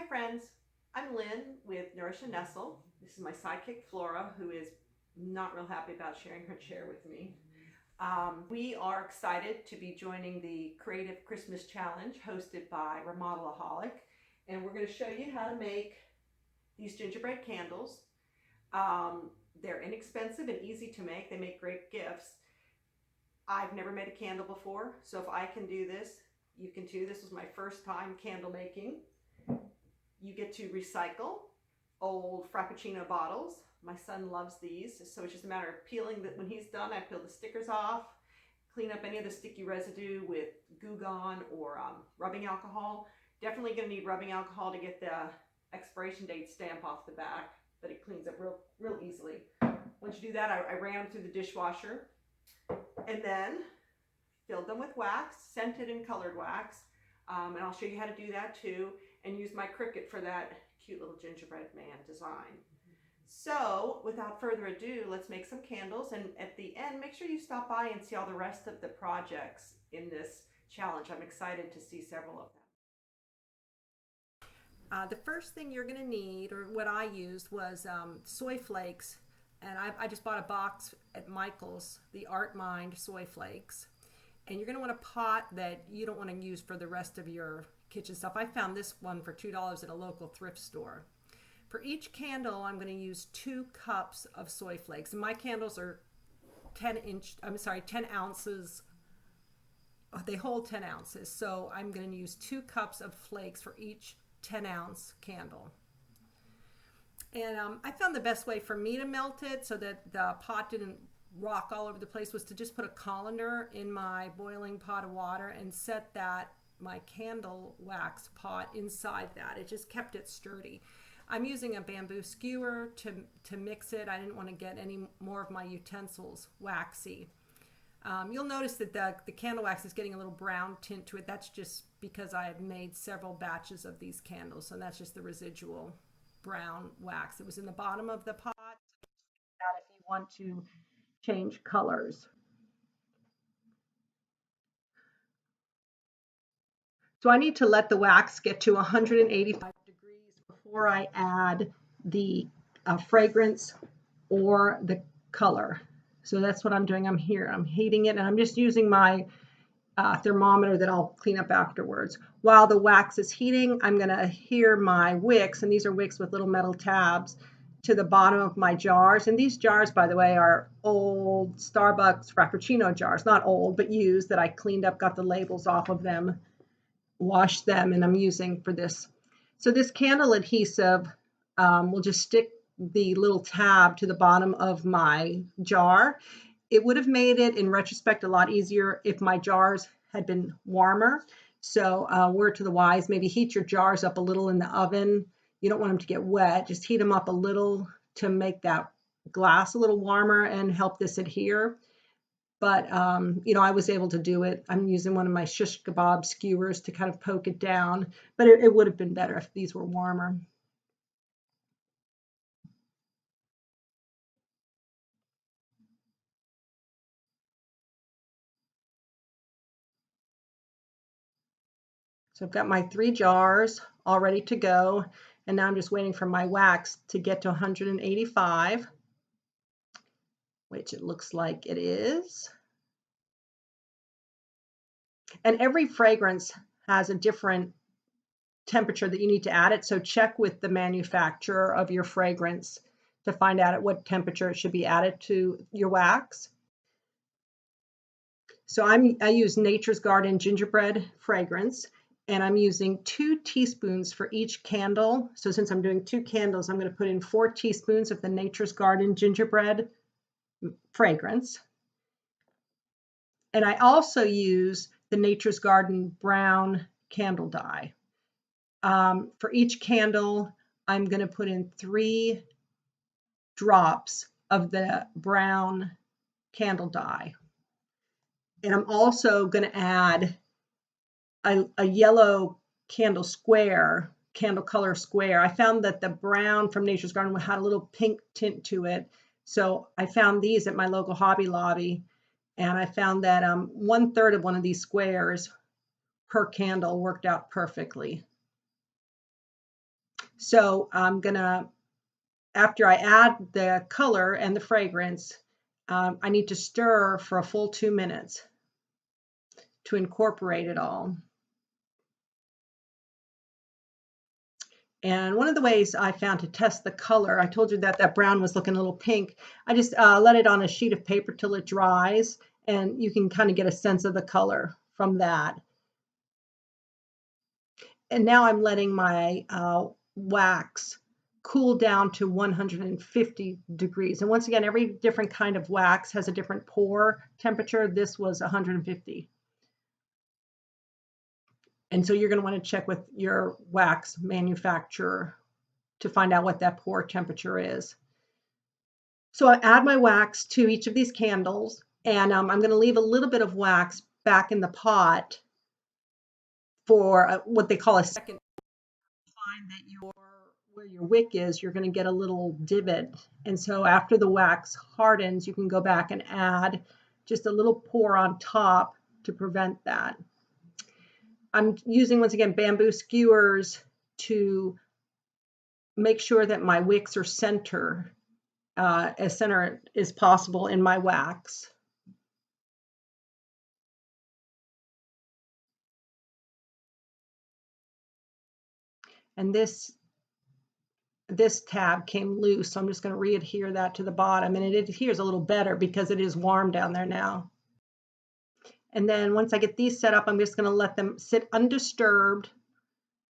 friends, I'm Lynn with Nourish and Nestle. This is my sidekick Flora, who is not real happy about sharing her chair with me. We are excited to be joining the Creative Christmas Challenge hosted by Remodelaholic, and we're going to show you how to make these gingerbread candles. They're inexpensive and easy to make. They make great gifts. I've never made a candle before, so if I can do this, you can too. This was my first time candle making. You get to recycle old Frappuccino bottles. My son loves these, so it's just a matter of peeling that. When he's done, I peel the stickers off, clean up any of the sticky residue with Goo Gone or rubbing alcohol. Definitely going to need rubbing alcohol to get the expiration date stamp off the back, but it cleans up real easily. Once you do that, I ran them through the dishwasher and then filled them with wax, scented and colored wax. And I'll show you how to do that too, and use my Cricut for that cute little gingerbread man design. So without further ado, let's make some candles, and at the end, make sure you stop by and see all the rest of the projects in this challenge. I'm excited to see several of them. The first thing you're going to need, or what I used, was soy flakes, and I just bought a box at Michael's, the Art Mind soy flakes. And you're going to want a pot that you don't want to use for the rest of your kitchen stuff. I found this one for $2 at a local thrift store. For each candle, I'm going to use 2 cups of soy flakes. And my candles are 10 ounces. They hold 10 ounces. So I'm going to use 2 cups of flakes for each 10-ounce candle. And I found the best way for me to melt it so that the pot didn't rock all over the place was to just put a colander in my boiling pot of water and set my candle wax pot inside that. It just kept it sturdy. I'm using a bamboo skewer to mix it. I didn't want to get any more of my utensils waxy. You'll notice that the candle wax is getting a little brown tint to it. That's just because I have made several batches of these candles, so that's just the residual brown wax. It was in the bottom of the pot. That if you want to change colors. So I need to let the wax get to 185 degrees before I add the fragrance or the color. So that's what I'm doing. I'm heating it, and I'm just using my thermometer that I'll clean up afterwards. While the wax is heating, I'm going to adhere my wicks, and these are wicks with little metal tabs, to the bottom of my jars. And these jars, by the way, are old Starbucks Frappuccino jars. Not old, but used, that I cleaned up, got the labels off of them, washed them, and I'm using for this. So this candle adhesive will just stick the little tab to the bottom of my jar. It would have made it, in retrospect, a lot easier if my jars had been warmer. So word to the wise, maybe heat your jars up a little in the oven. You don't want them to get wet. Just heat them up a little to make that glass a little warmer and help this adhere. But, I was able to do it. I'm using one of my shish kebab skewers to kind of poke it down, but it would have been better if these were warmer. So I've got my 3 jars all ready to go, and now I'm just waiting for my wax to get to 185, which it looks like it is. And every fragrance has a different temperature that you need to add it. So check with the manufacturer of your fragrance to find out at what temperature it should be added to your wax. So I use Nature's Garden gingerbread fragrance, and I'm using 2 teaspoons for each candle. So since I'm doing 2 candles, I'm going to put in 4 teaspoons of the Nature's Garden gingerbread fragrance. And I also use the Nature's Garden brown candle dye. For each candle, I'm going to put in 3 drops of the brown candle dye. And I'm also going to add a yellow candle color square. I found that the brown from Nature's Garden had a little pink tint to it. So I found these at my local Hobby Lobby, and I found that 1/3 of one of these squares per candle worked out perfectly. So I'm gonna, after I add the color and the fragrance, I need to stir for a full 2 minutes to incorporate it all. And one of the ways I found to test the color, I told you that that brown was looking a little pink. I just let it on a sheet of paper till it dries, and you can kind of get a sense of the color from that. And now I'm letting my wax cool down to 150 degrees. And once again, every different kind of wax has a different pour temperature. This was 150. And so you're going to want to check with your wax manufacturer to find out what that pour temperature is. So I add my wax to each of these candles, and I'm going to leave a little bit of wax back in the pot for what they call a second. Find that where your wick is, you're going to get a little divot. And so after the wax hardens, you can go back and add just a little pour on top to prevent that. I'm using, once again, bamboo skewers to make sure that my wicks are as center as possible in my wax. And this tab came loose, so I'm just going to re-adhere that to the bottom, and it adheres a little better because it is warm down there now. And then once I get these set up, I'm just going to let them sit undisturbed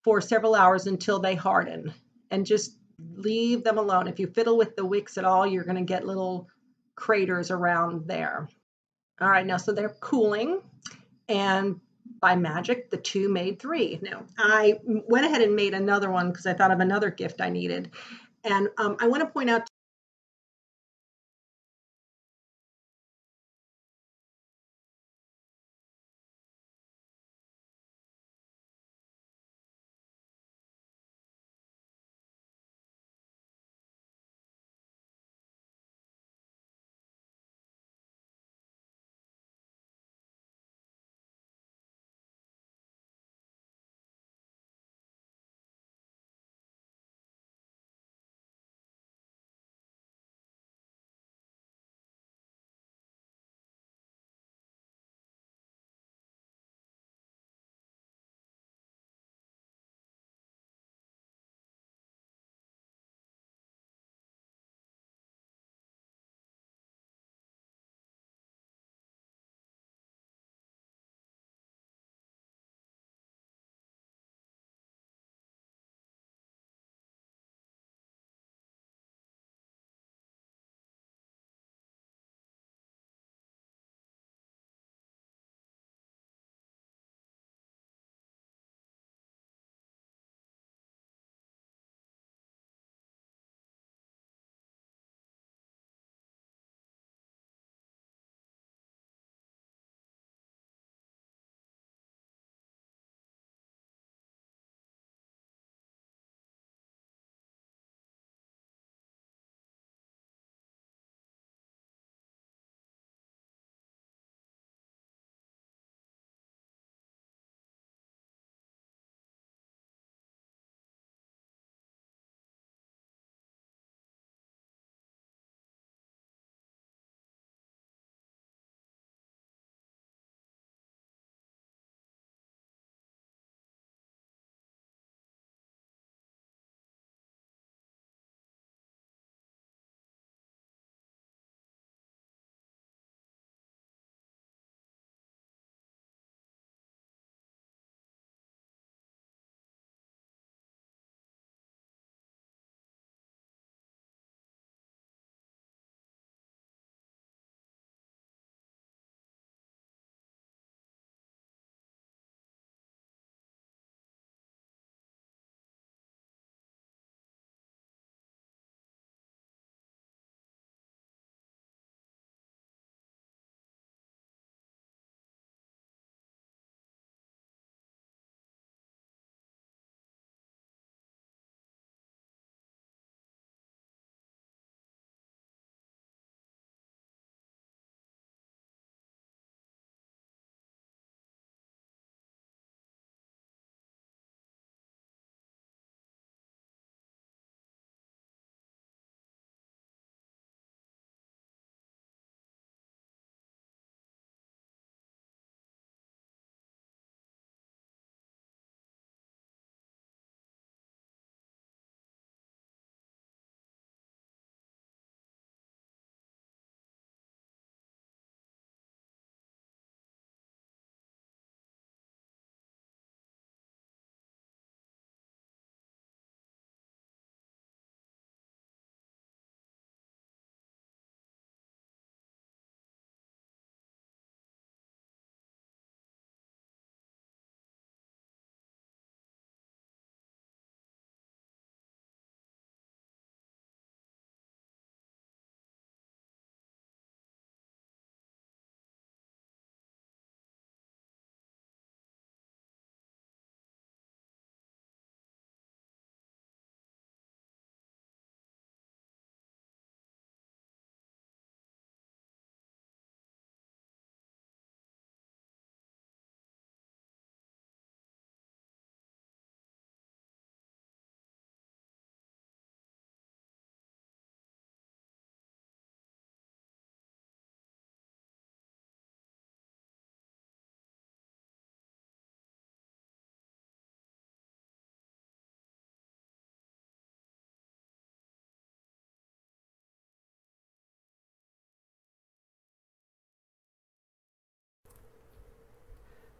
for several hours until they harden, and just leave them alone. If you fiddle with the wicks at all, you're going to get little craters around there. All right, now so they're cooling, and by magic, the 2 made 3. Now, I went ahead and made another one because I thought of another gift I needed. And I want to point out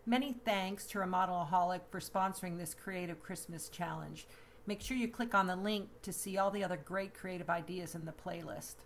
Many thanks to Remodelaholic for sponsoring this Creative Christmas Challenge. Make sure you click on the link to see all the other great creative ideas in the playlist.